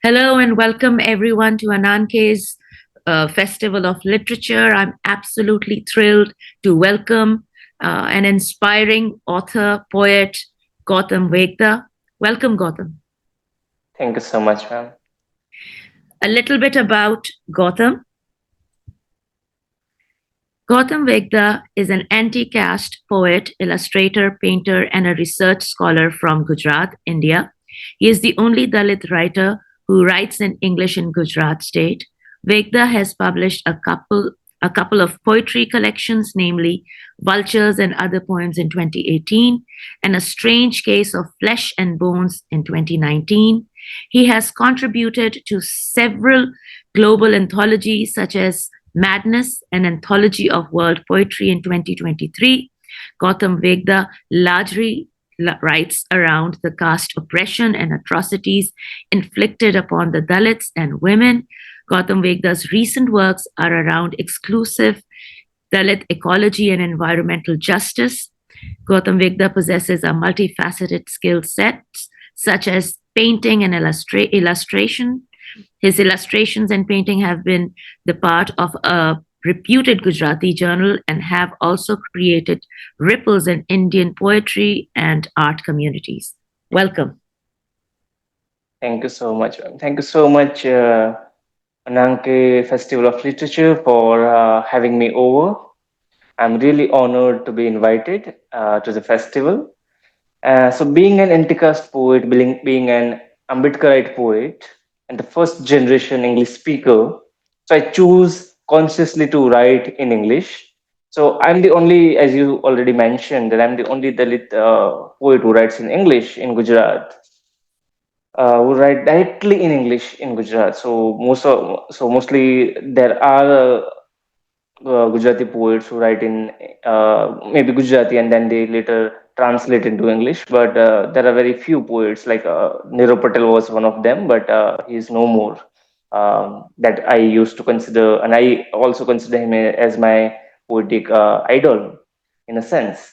Hello and welcome everyone to Ananke's Festival of Literature. I'm absolutely thrilled to welcome an inspiring author, poet, Gautam Vegda. Welcome, Gautam. Thank you so much, ma'am. A little bit about Gautam. Gautam Vegda is an anti-caste poet, illustrator, painter, and a research scholar from Gujarat, India. He is the only Dalit writer who writes in English in Gujarat state. Vegda has published a couple of poetry collections, namely Vultures and Other Poems in 2018 and A Strange Case of Flesh and Bones in 2019. He has contributed to several global anthologies such as Madness, an anthology of world poetry in 2023. Gautam Vegda largely writes around the caste oppression and atrocities inflicted upon the Dalits and women. Gautam Vegda's recent works are around exclusive Dalit ecology and environmental justice. Gautam Vegda possesses a multifaceted skill set, such as painting and illustration. His illustrations and painting have been the part of a reputed Gujarati journal and have also created ripples in Indian poetry and art communities. Welcome. Thank you so much, ma'am. Thank you so much, Ananke Festival of Literature, for having me over. I'm really honored to be invited to the festival. So, being an anti-caste poet, being an Ambedkarite poet, and the first generation English speaker, so I choose consciously to write in English. So I'm the only, as you already mentioned, that I'm the only Dalit poet who writes in English in Gujarat. Who write directly in English in Gujarat. So mostly there are Gujarati poets who write in maybe Gujarati and then they later translate into English. But there are very few poets like Niro Patel was one of them, but he is no more. That I used to consider, and I also consider him as my poetic idol in a sense.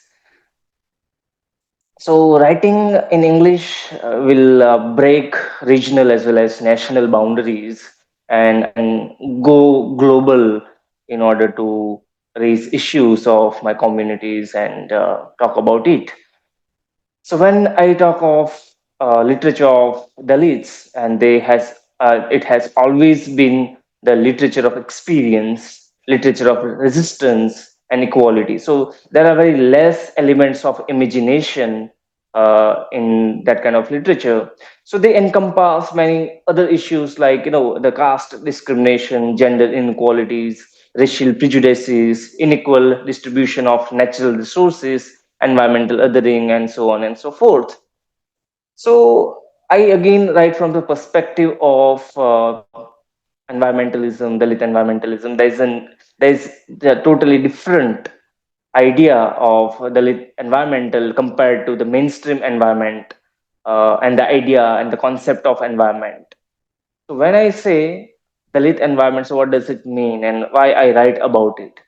So, writing in English will break regional as well as national boundaries and go global in order to raise issues of my communities and talk about it. So, when I talk of literature of Dalits, and it has always been the literature of experience, literature of resistance and equality. So there are very less elements of imagination in that kind of literature. So they encompass many other issues like the caste discrimination, gender inequalities, racial prejudices, unequal distribution of natural resources, environmental othering, and so on and so forth. So I again write from the perspective of environmentalism, Dalit environmentalism. There is a totally different idea of Dalit environmental compared to the mainstream environment and the idea and the concept of environment. So when I say Dalit environment, so what does it mean and why I write about it?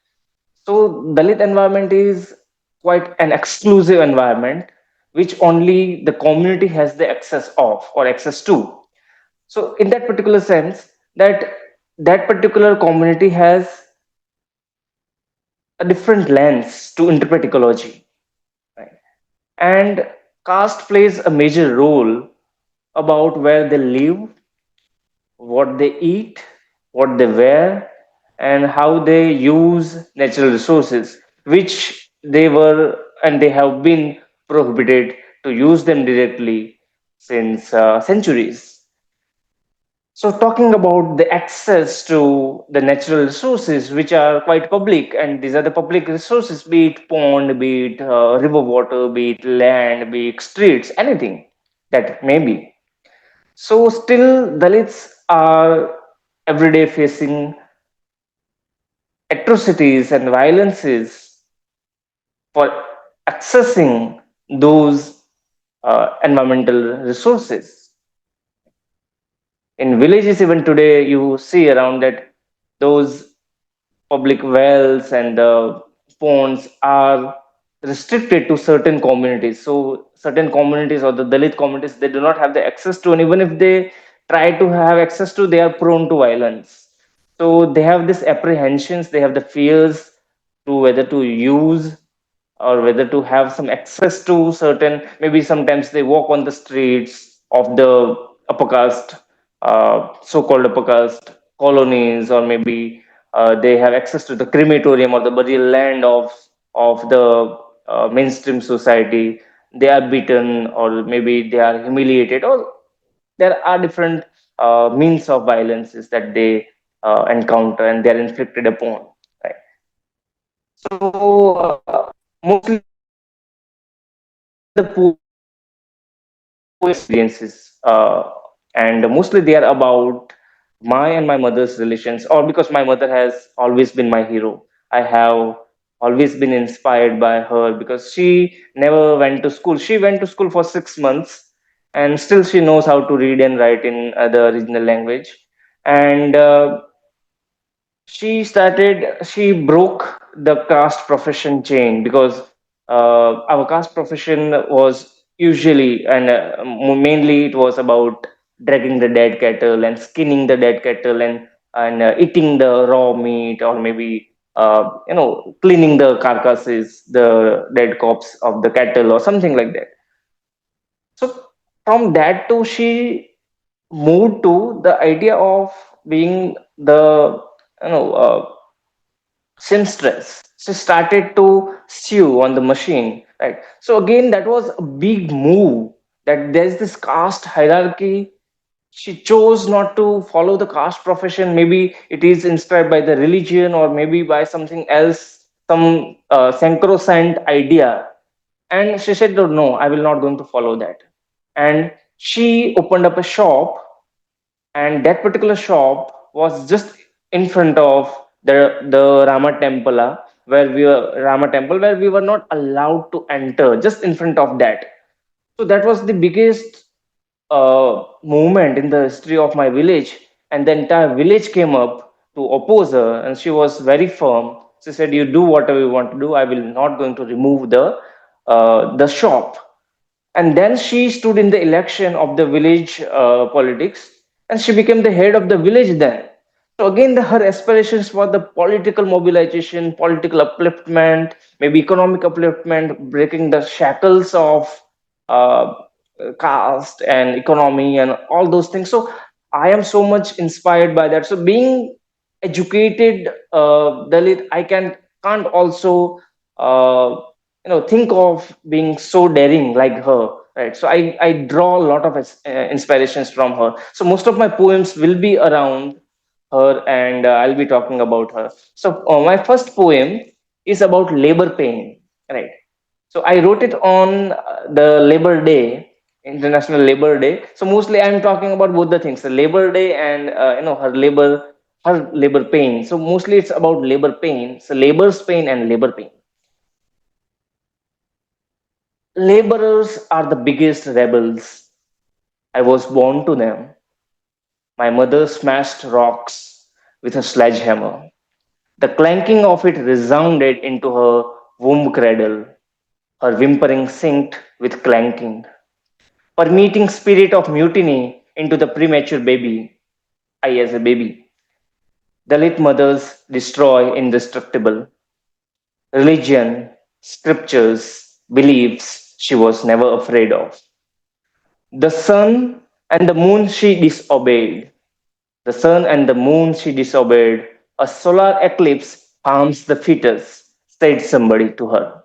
So Dalit environment is quite an exclusive environment which only the community has the access of or access to. So in that particular sense, that particular community has a different lens to interpret ecology, right? And caste plays a major role about where they live, what they eat, what they wear, and how they use natural resources, which they were and they have been prohibited to use them directly since centuries. So, talking about the access to the natural resources, which are quite public, and these are the public resources, be it pond, be it river water, be it land, be it streets, anything that it may be. So, still, Dalits are every day facing atrocities and violences for accessing those environmental resources. In villages, even today, you see around that those public wells and ponds are restricted to certain communities. So certain communities or the Dalit communities, they do not have the access to, and even if they try to have access to, they are prone to violence. So they have this apprehensions, they have the fears to whether to use or whether to have some access to certain, maybe sometimes they walk on the streets of the upper caste, so-called upper caste colonies, or maybe they have access to the crematorium or the burial land of the mainstream society. They are beaten, or maybe they are humiliated, or there are different means of violences that they encounter and they are inflicted upon. Right. So mostly the poems are experiences, and mostly they are about my and my mother's relations, or because my mother has always been my hero. I have always been inspired by her because she never went to school. She went to school for 6 months, and still she knows how to read and write in the original language. And she broke the caste profession chain, because our caste profession was usually, and mainly it was about dragging the dead cattle and skinning the dead cattle, and eating the raw meat, or maybe cleaning the carcasses, the dead corpse of the cattle, or something like that. So from that to, she moved to the idea of being the seamstress. She started to sew on the machine, right? So again, that was a big move. That there's this caste hierarchy. She chose not to follow the caste profession. Maybe it is inspired by the religion, or maybe by something else, some sacrosanct idea. And she said, "No, no, I will not going to follow that." And she opened up a shop, and that particular shop was just in front of the Rama temple, Rama temple, where we were not allowed to enter, just in front of that. So that was the biggest movement in the history of my village, and the entire village came up to oppose her, and she was very firm. She said, "You do whatever you want to do. I will not going to remove the shop." And then she stood in the election of the village politics, and she became the head of the village then. So again, her aspirations for the political mobilization, political upliftment, maybe economic upliftment, breaking the shackles of uh, caste and economy and all those things. So I am so much inspired by that. So being educated Dalit, I can't also uh, think of being so daring like her, right? So I draw a lot of inspirations from her. So most of my poems will be around her, and I'll be talking about her. So my first poem is about labor pain, right? So I wrote it on the Labor Day, International Labor Day. So mostly I'm talking about both the things, the Labor Day and her labor pain. So mostly it's about labor pain. So labor's pain and labor pain. Laborers are the biggest rebels. I was born to them. My mother smashed rocks with a sledgehammer. The clanking of it resounded into her womb cradle. Her whimpering synced with clanking, permeating spirit of mutiny into the premature baby. I as a baby. Dalit mothers destroy indestructible. Religion, scriptures, beliefs she was never afraid of. The sun and the moon she disobeyed. The sun and the moon she disobeyed. A solar eclipse harms the fetus, said somebody to her.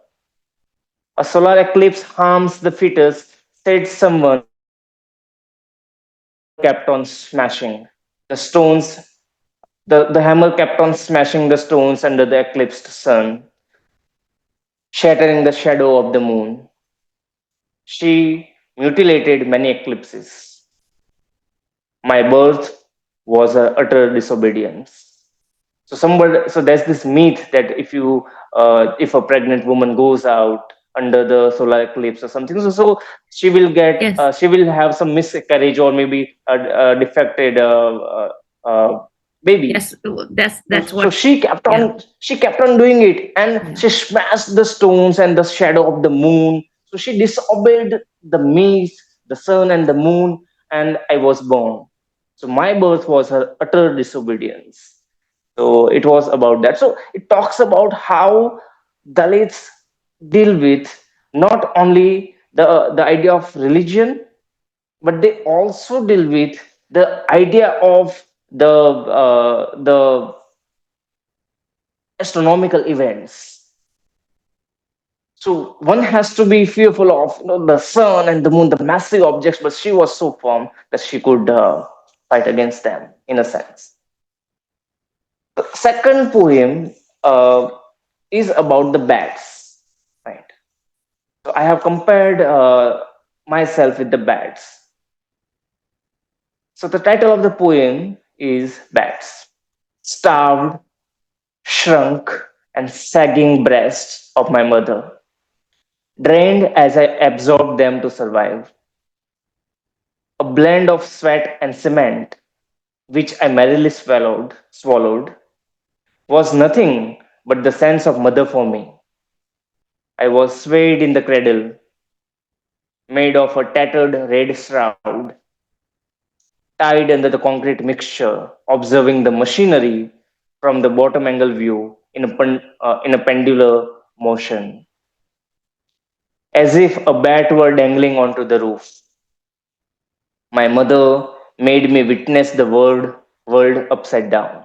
A solar eclipse harms the fetus, said someone, and the hammer kept on smashing. The stones, the hammer kept on smashing the stones under the eclipsed sun, shattering the shadow of the moon. She mutilated many eclipses. My birth was a utter disobedience. So there's this myth that if a pregnant woman goes out under the solar eclipse or something, so Yes, she will have some miscarriage, or maybe a defected baby. yes, So, that's so what. Yeah, she kept on doing it, and yeah. she smashed the stones and the shadow of the moon. So she disobeyed the myth, the sun and the moon, and I was born. So my birth was her utter disobedience. So it was about that. So it talks about how Dalits deal with not only the idea of religion, but they also deal with the idea of the astronomical events. So one has to be fearful of the sun and the moon, the massive objects, but she was so firm that she could fight against them in a sense. The second poem uh, is about the bats, right? So I have compared myself with the bats. So the title of the poem is Bats. Starved, shrunk, and sagging breasts of my mother, drained as I absorbed them to survive. A blend of sweat and cement, which I merrily swallowed, was nothing but the sense of mother for me. I was swayed in the cradle, made of a tattered red shroud, tied under the concrete mixture, observing the machinery from the bottom angle view in a pendular motion, as if a bat were dangling onto the roof. My mother made me witness the world upside down.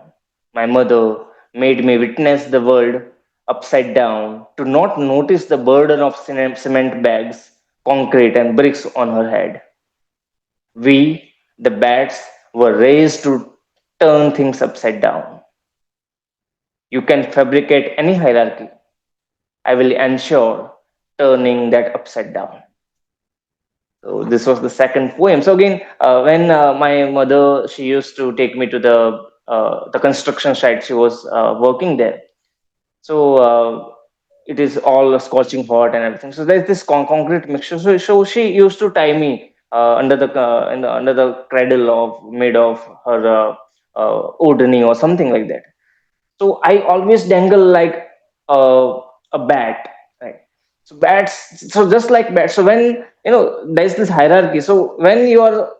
My mother made me witness the world upside down to not notice the burden of cement bags, concrete, and bricks on her head. We, the bats, were raised to turn things upside down. You can fabricate any hierarchy. I will ensure turning that upside down. So this was the second poem. So again, when my mother, she used to take me to the construction site. She was working there. So it is all scorching hot and everything. So there's this concrete mixture. So she used to tie me under the cradle of made of her odeni or something like that. So I always dangle like a bat, right? So bats, so just like bats. So when there's this hierarchy. So when you are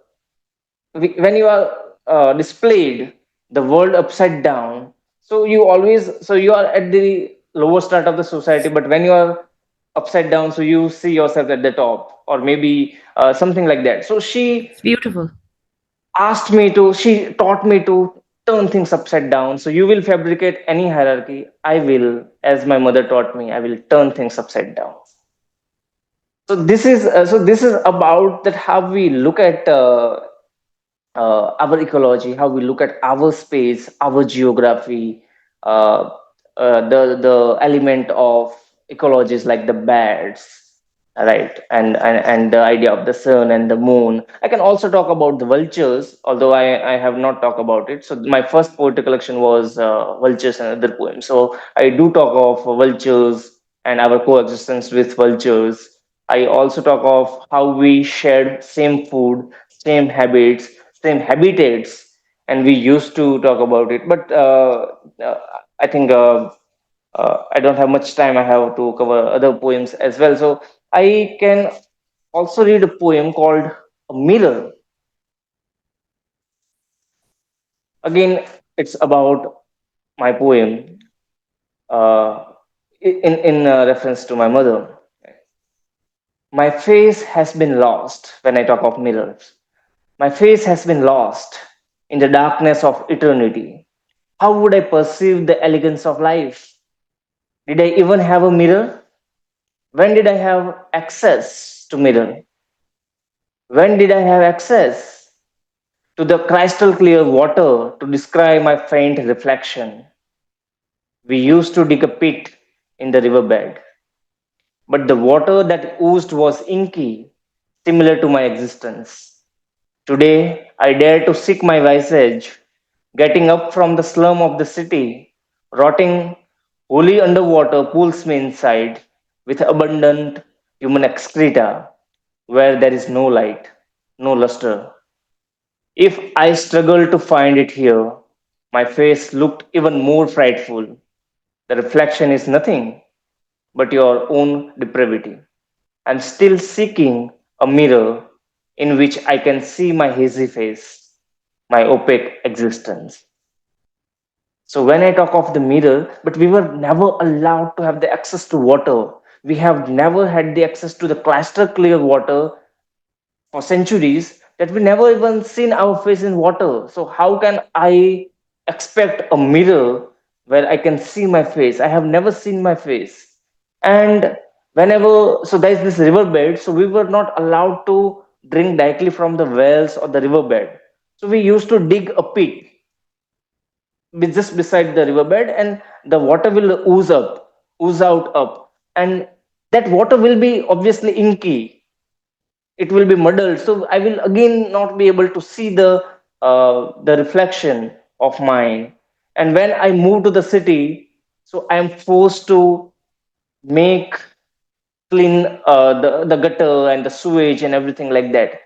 displayed the world upside down, so you are at the lower start of the society. But when you are upside down, so you see yourself at the top, or maybe something like that. So It's beautiful. she taught me to turn things upside down. So you will fabricate any hierarchy. I will, as my mother taught me, I will turn things upside down. So this is about that how we look at our ecology, how we look at our space, our geography, uh, the element of ecologies like the bats, right, and the idea of the sun and the moon. I can also talk about the vultures, although I have not talked about it. So my first poetry collection was vultures and other poems. So I do talk of vultures and our coexistence with vultures. I also talk of how we shared same food, same habits, same habitats, and we used to talk about it. But uh, I think I don't have much time. I have to cover other poems as well. So I can also read a poem called A Mirror. Again, it's about my poem in reference to my mother. My face has been lost when I talk of mirrors. My face has been lost in the darkness of eternity. How would I perceive the elegance of life? Did I even have a mirror? When did I have access to mirror? When did I have access to the crystal clear water to describe my faint reflection? We used to dig a pit in the riverbed, but the water that oozed was inky, similar to my existence. Today, I dare to seek my visage, getting up from the slum of the city, rotting wholly underwater pulls me inside with abundant human excreta where there is no light, no luster. If I struggle to find it here, my face looked even more frightful. The reflection is nothing but your own depravity. I'm still seeking a mirror in which I can see my hazy face. my opaque existence. So when I talk of the mirror, but we were never allowed to have the access to water. We have never had the access to the crystal clear water for centuries that we never even seen our face in water. So how can I expect a mirror where I can see my face? I have never seen my face. And whenever, so there's this riverbed, so we were not allowed to drink directly from the wells or the riverbed. So we used to dig a pit just beside the riverbed, and the water will ooze out up, and that water will be obviously inky, it will be muddled, so I will again not be able to see the reflection of mine. And when I move to the city, so I am forced to make clean the gutter and the sewage and everything like that.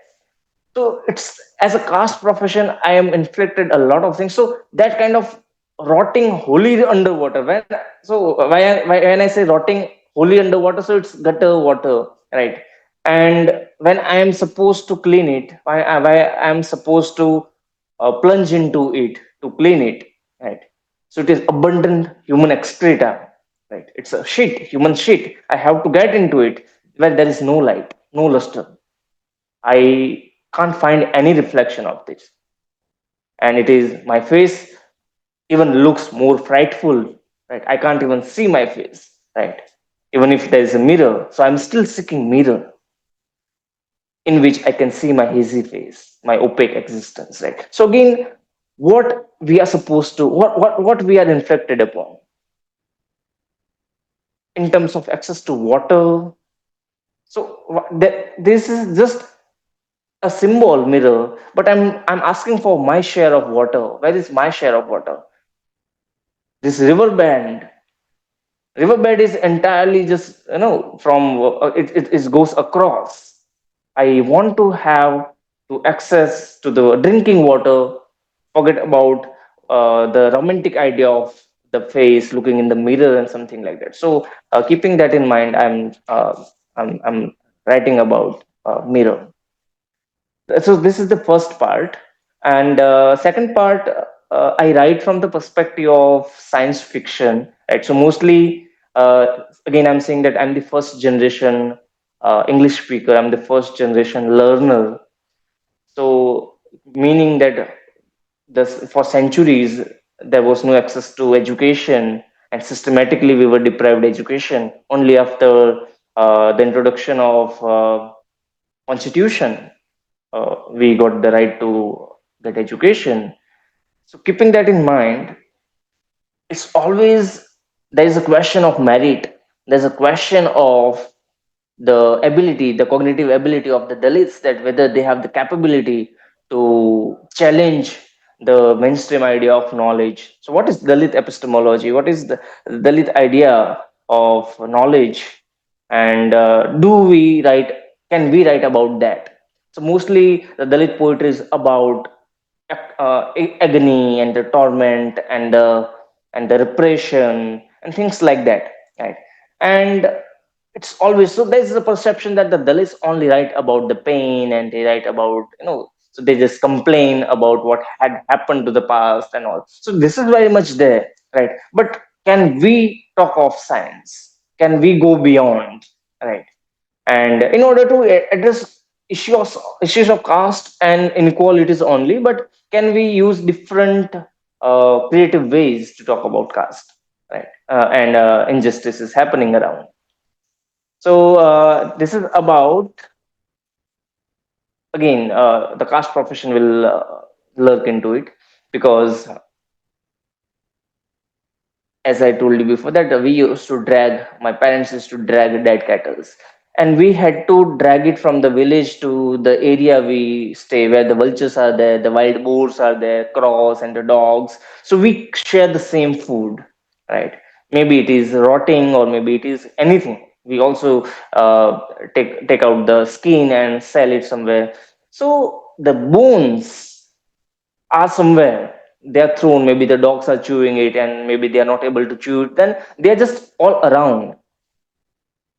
So it's, as a caste profession, I am inflicted a lot of things. So that kind of rotting wholly underwater, when I say rotting wholly underwater, so it's gutter water, right? And when I am supposed to clean it, why I am supposed to plunge into it to clean it, right? So it is abundant human excreta, right? It's a shit, human shit. I have to get into it where there is no light, no luster. I can't find any reflection of this. And it is, my face even looks more frightful, right? I can't even see my face, right? Even if there is a mirror. So I'm still seeking mirror in which I can see my hazy face, my opaque existence, right? So again, what we are supposed to, what we are inflected upon in terms of access to water. So this is just a symbol mirror, but I'm asking for my share of water. Where is my share of water? This riverbed is entirely just, from it goes across. I want to have to access to the drinking water. Forget about the romantic idea of the face looking in the mirror and something like that. So keeping that in mind, I'm writing about mirror. So this is the first part, and second part, I write from the perspective of science fiction, right? So mostly, again, I'm saying that I'm the first generation English speaker, I'm the first generation learner. So meaning that for centuries there was no access to education, and systematically we were deprived education. Only after the introduction of constitution, we got the right to get education. So keeping that in mind, it's always, there is a question of merit. There's a question of the ability, the cognitive ability of the Dalits, that whether they have the capability to challenge the mainstream idea of knowledge. So, what is Dalit epistemology? What is the Dalit idea of knowledge? And do we write? Can we write about that? So, mostly the Dalit poetry is about agony and the torment and the repression and things like that, right? And it's always, so there's a perception that the Dalits only write about the pain, and they write about, so they just complain about what had happened to the past and all. So this is very much there, right? But can we talk of science? Can we go beyond, right? And in order to address issues of caste and inequalities only, but can we use different creative ways to talk about caste, right? And injustices happening around. So this is about, again, the caste profession will lurk into it, because as I told you before, that we used to drag, my parents used to drag dead cattle, and we had to drag it from the village to the area we stay, where the vultures are there, the wild boars are there, crows and the dogs. So we share the same food, right? Maybe it is rotting, or maybe it is anything. We also take out the skin and sell it somewhere. So the bones are somewhere, they are thrown, maybe the dogs are chewing it and maybe they are not able to chew it, then they are just all around.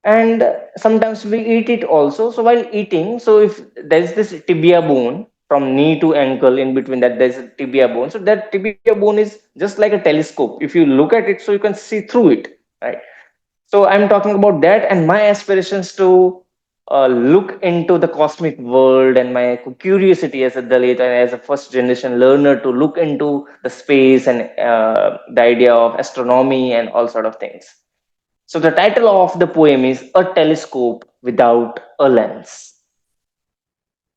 And sometimes we eat it also. So while eating, so if there's this tibia bone, from knee to ankle. In between that, there's a tibia bone. So that tibia bone is just like a telescope. If you look at it, so you can see through it, right? So I'm talking about that and my aspirations to look into the cosmic world, and my curiosity as a Dalit and as a first generation learner to look into the space and the idea of astronomy and all sort of things. So the title of the poem is A Telescope Without a Lens.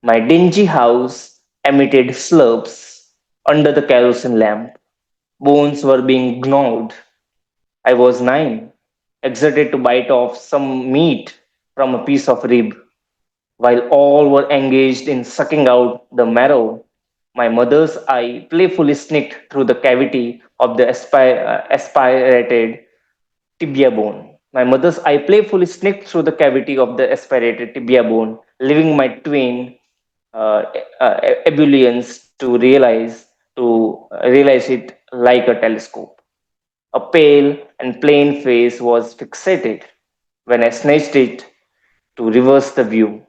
My dingy house emitted slurps under the kerosene lamp. Bones were being gnawed. I was 9, excited to bite off some meat from a piece of rib, while all were engaged in sucking out the marrow. My mother's eye playfully sneaked through the cavity of the aspirated tibia bone. My mother's eye playfully sneaked through the cavity of the aspirated tibia bone, leaving my twin uh, ebullience to realize it like a telescope. A pale and plain face was fixated when I snatched it to reverse the view.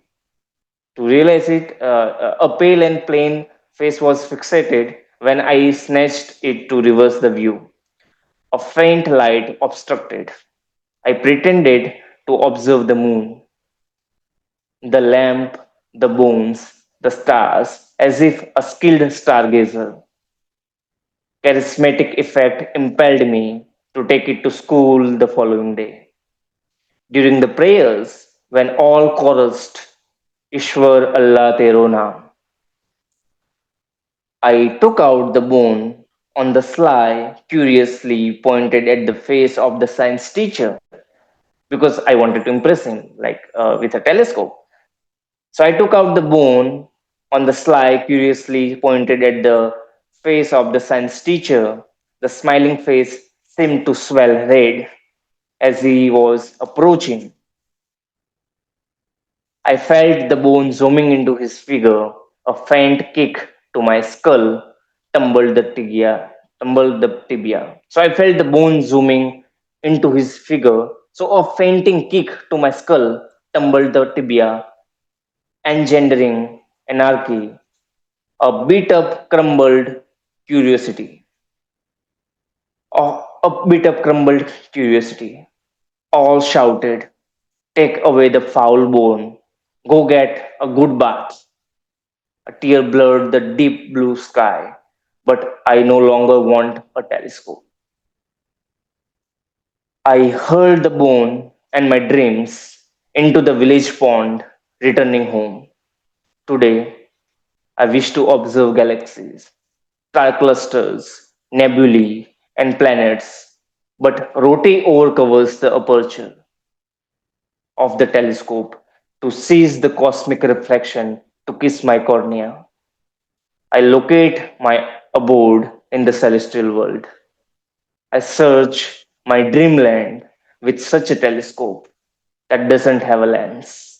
To realize it, a pale and plain face was fixated when I snatched it to reverse the view. A faint light obstructed. I pretended to observe the moon, the lamp, the bones, the stars, as if a skilled stargazer. Charismatic effect impelled me to take it to school the following day. During the prayers, when all chorused, Ishwar Allah Tero Naam, I took out the bone on the sly, curiously pointed at the face of the science teacher because I wanted to impress him, like with a telescope. So I took out the bone on the sly, curiously pointed at the face of the science teacher. The smiling face seemed to swell red as he was approaching. I felt the bone zooming into his figure. A faint kick to my skull tumbled the tibia. So I felt the bone zooming into his figure. So a fainting kick to my skull tumbled the tibia, engendering anarchy. A beat up crumbled curiosity. A beat up crumbled curiosity. All shouted, "Take away the foul bone. Go get a good bath." A tear blurred the deep blue sky, but I no longer want a telescope. I hurled the bone and my dreams into the village pond, returning home. Today, I wish to observe galaxies, star clusters, nebulae, and planets, but Roti overcovers the aperture of the telescope to seize the cosmic reflection to kiss my cornea. I locate my abode in the celestial world. I search my dreamland with such a telescope that doesn't have a lens.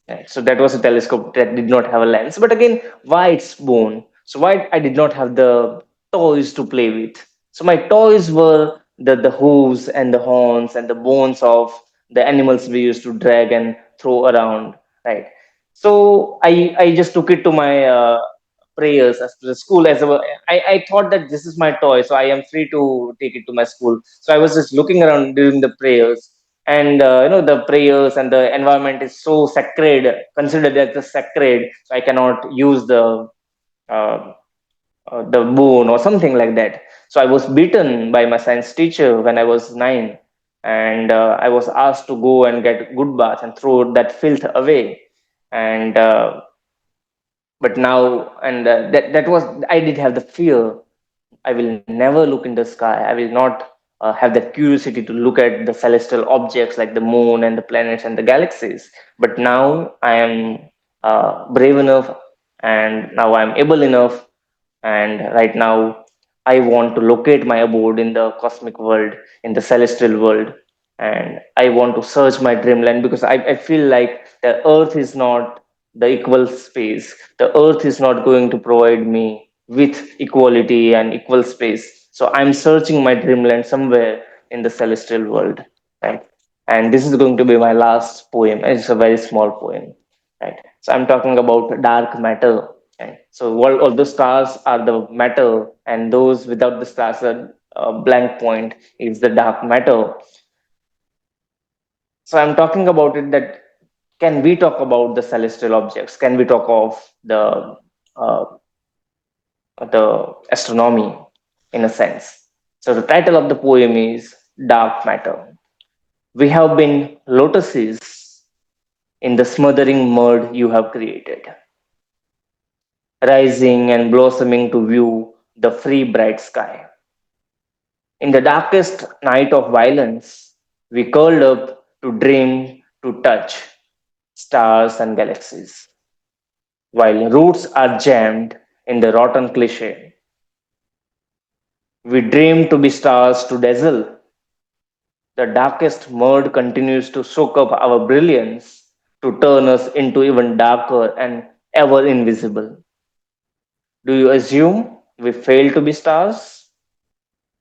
Right, so that was a telescope that did not have a lens. But again, why it's bone? So why I did not have the toys to play with? So my toys were the hooves and the horns and the bones of the animals we used to drag and throw around. Right. So I just took it to my prayers as to the school I thought that this is my toy, so I am free to take it to my school. So I was just looking around during the prayers, and the prayers and the environment is so sacred, considered as the sacred, so I cannot use uh, the boon or something like that. So I was beaten by my science teacher when I was 9, and I was asked to go and get good bath and throw that filth away. And but now, and that was, I did have the fear. I will never look in the sky. I will not have that curiosity to look at the celestial objects like the moon and the planets and the galaxies. But now I am brave enough, and now I am able enough, and right now I want to locate my abode in the cosmic world, in the celestial world, and I want to search my dreamland, because I feel like the earth is not the equal space. The earth is not going to provide me with equality and equal space. So I'm searching my dreamland somewhere in the celestial world, right? And this is going to be my last poem. It's a very small poem, right? So I'm talking about dark matter. Right? So all the stars are the matter, and those without the stars are blank point is the dark matter. So I'm talking about it that can we talk about the celestial objects? Can we talk of uh, the astronomy in a sense? So the title of the poem is Dark Matter. We have been lotuses in the smothering mud you have created, rising and blossoming to view the free bright sky. In the darkest night of violence, we curled up to dream, to touch stars and galaxies, while roots are jammed in the rotten cliche. We dream to be stars to dazzle. The darkest mud continues to soak up our brilliance, to turn us into even darker and ever invisible. Do you assume we fail to be stars?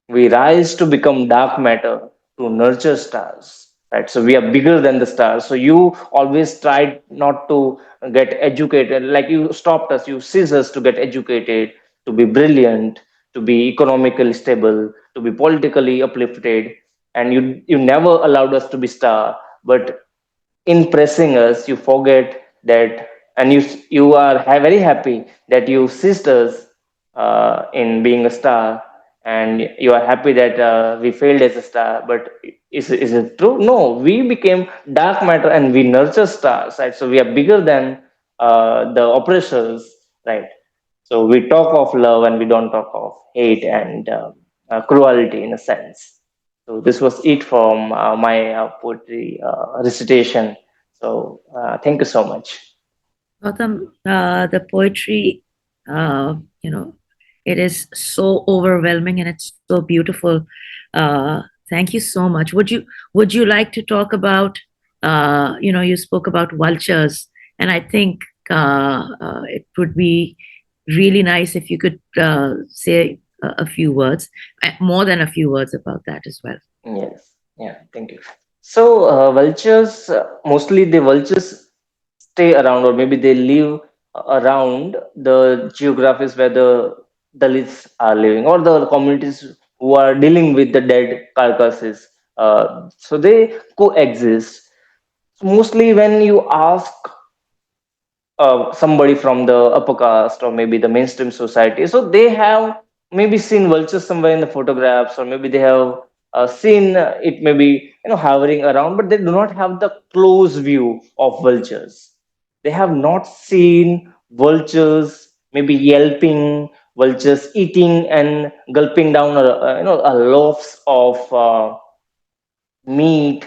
We rise to become dark matter to nurture stars. Right? So we are bigger than the stars. So you always tried not to get educated, like you stopped us, you ceased us to get educated, to be brilliant, to be economically stable, to be politically uplifted, and you never allowed us to be star. But in pressing us, you forget that, and you are very happy that you assist us in being a star, and you are happy that we failed as a star. But is it true? No, we became dark matter and we nurture stars, right? So we are bigger than the oppressors, right? So we talk of love and we don't talk of hate and cruelty in a sense. So this was it from my poetry recitation. So thank you so much. Gautam, the poetry, you know, it is so overwhelming and it's so beautiful. Thank you so much. Would you like to talk about, you spoke about vultures, and I think it would be really nice if you could say a few words, more than a few words about that as well. Yes, yeah, thank you. So vultures, mostly the vultures stay around, or maybe they live around the geographies where the Dalits are living, or the communities who are dealing with the dead carcasses. So they coexist. So mostly, when you ask somebody from the upper caste or maybe the mainstream society, so they have maybe seen vultures somewhere in the photographs, or maybe they have seen it maybe hovering around, but they do not have the close view of vultures. They have not seen vultures maybe yelping, vultures eating and gulping down a loaves of meat,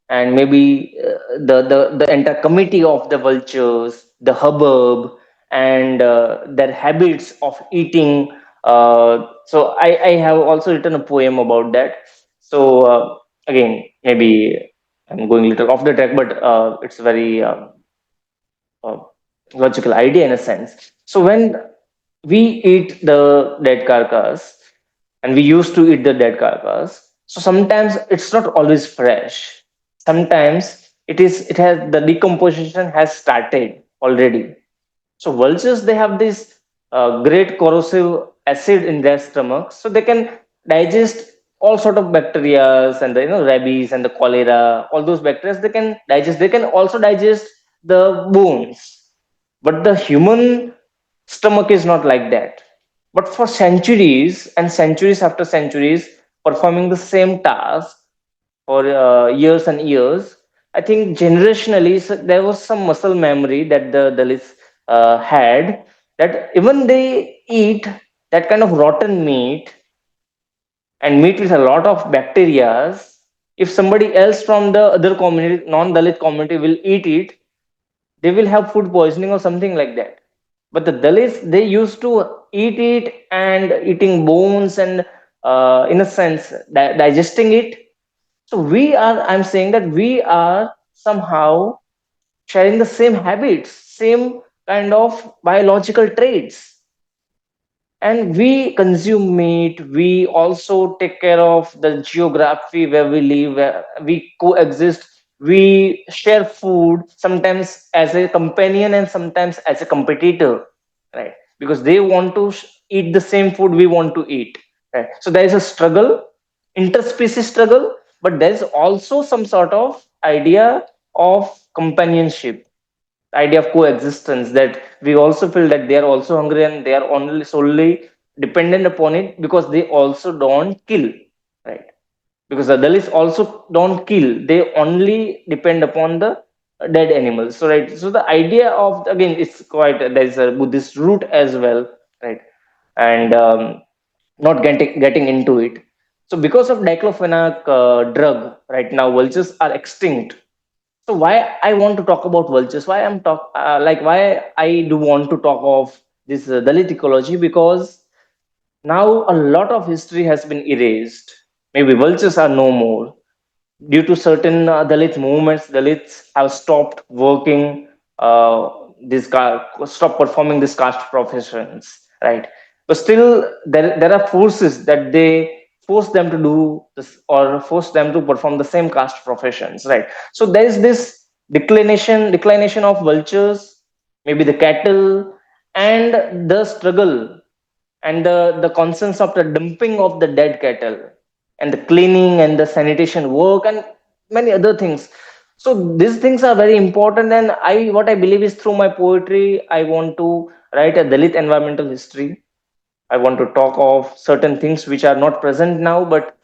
and maybe the entire committee of the vultures, the hubbub, and their habits of eating. So I have also written a poem about that. So again, maybe I'm going a little off the track, but it's very uh, logical idea in a sense. So when we eat the dead carcass, and we used to eat the dead carcass, so sometimes it's not always fresh. Sometimes it has the decomposition has started already. So vultures, they have this great corrosive acid in their stomach, so they can digest all sort of bacteria and the rabies and the cholera, all those bacteria they can digest. They can also digest the bones, but the human stomach is not like that. But for centuries and centuries after centuries, performing the same task for years and years, I think generationally, so there was some muscle memory that the Dalits had, that even they eat that kind of rotten meat and meat with a lot of bacteria. If somebody else from the other community, non-Dalit community, will eat it, they will have food poisoning or something like that. But the Dalits, they used to eat it and eating bones and, in a sense, digesting it. So I'm saying that we are somehow sharing the same habits, same kind of biological traits. And we consume meat, we also take care of the geography where we live, where we coexist, we share food, sometimes as a companion and sometimes as a competitor. right? Because they want to eat the same food we want to eat, right? So there is a struggle, interspecies struggle, but there's also some sort of idea of companionship, idea of coexistence, that we also feel that they are also hungry and they are only solely dependent upon it because they also don't kill, right? Because the Dalits also don't kill; they only depend upon the dead animals. So right, so the idea of, again, it's quite, there is a Buddhist root as well, right? And not getting into it. So because of diclofenac drug, right now vultures are extinct. So why I want to talk about vultures? Why I'm talk like why I do want to talk of this Dalit ecology? Because now a lot of history has been erased. Maybe vultures are no more due to certain Dalit movements. Dalits have stopped working, stop performing these caste professions, right? But still, there are forces that they force them to do this or force them to perform the same caste professions, right? So there is this declination of vultures, maybe the cattle, and the struggle and the concerns of the dumping of the dead cattle and the cleaning and the sanitation work and many other things. So these things are very important, and I what I believe is, through my poetry I want to write a Dalit environmental history. I want to talk of certain things which are not present now, but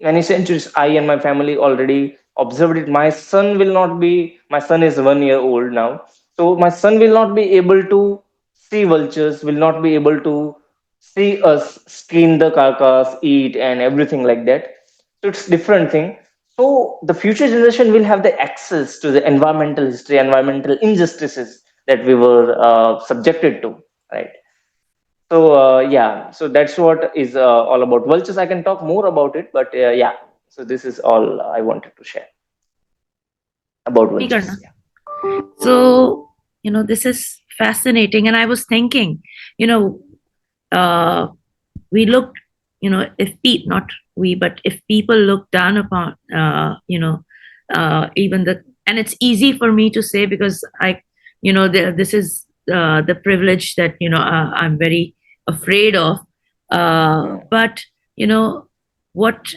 many centuries I and my family already observed it. My son will not be, my son is 1 year old now. So my son will not be able to see vultures, will not be able to see us skin the carcass, eat, and everything like that. So it's different thing. So the future generation will have the access to the environmental history, environmental injustices that we were subjected to, right? So yeah, so that's what is all about vultures. I can talk more about it, but yeah. So this is all I wanted to share about Agree, vultures. Karna. Yeah. So, this is fascinating. And I was thinking, you know, uh, we look, if not we, but if people look down upon, even and it's easy for me to say because this is the privilege that, I'm very afraid of. Mm. But, what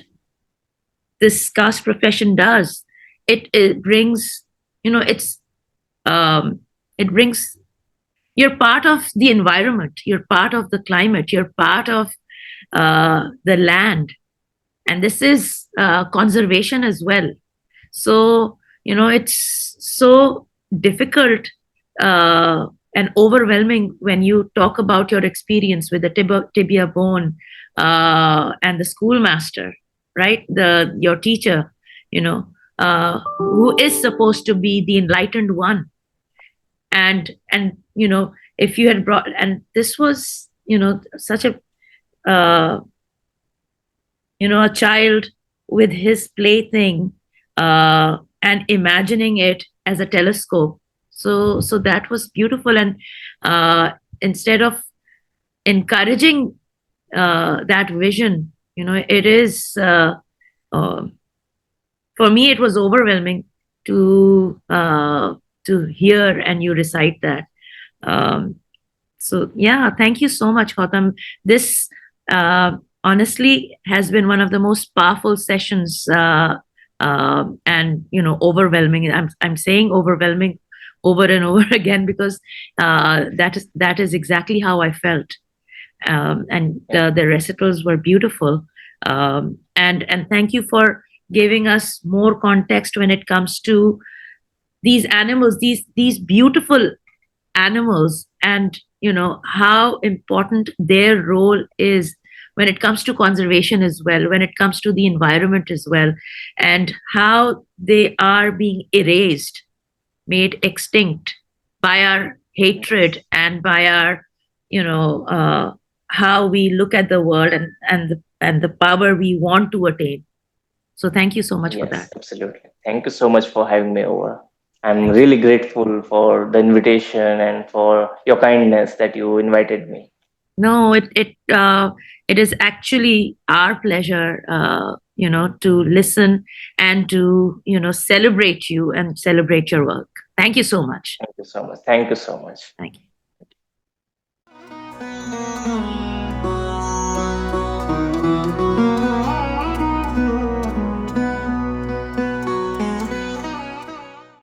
this caste profession does, it brings, it's, it brings, you're part of the environment, you're part of the climate, you're part of the land, and this is conservation as well. So it's so difficult and overwhelming when you talk about your experience with the tibia bone and the schoolmaster, right? The your teacher, who is supposed to be the enlightened one, and if you had brought, and this was such a uh, a child with his plaything and imagining it as a telescope. So that was beautiful. And instead of encouraging that vision, it is uh, for me it was overwhelming to hear and you recite that. um, so yeah, thank you so much, Gautam. This honestly has been one of the most powerful sessions, and overwhelming. I'm saying overwhelming over and over again because that is exactly how I felt. And the recitals were beautiful. And thank you for giving us more context when it comes to these animals, these beautiful animals, and how important their role is when it comes to conservation as well, when it comes to the environment as well, and how they are being erased, made extinct by our hatred and by our how we look at the world, and the power we want to attain. So thank you so much for Yes, that. absolutely. Thank you so much for having me over. I'm Thank you. really grateful for the invitation and for your kindness that you invited me. No, it is actually our pleasure, to listen and to celebrate you and celebrate your work. Thank you so much. Thank you so much. Thank you so much. Thank you.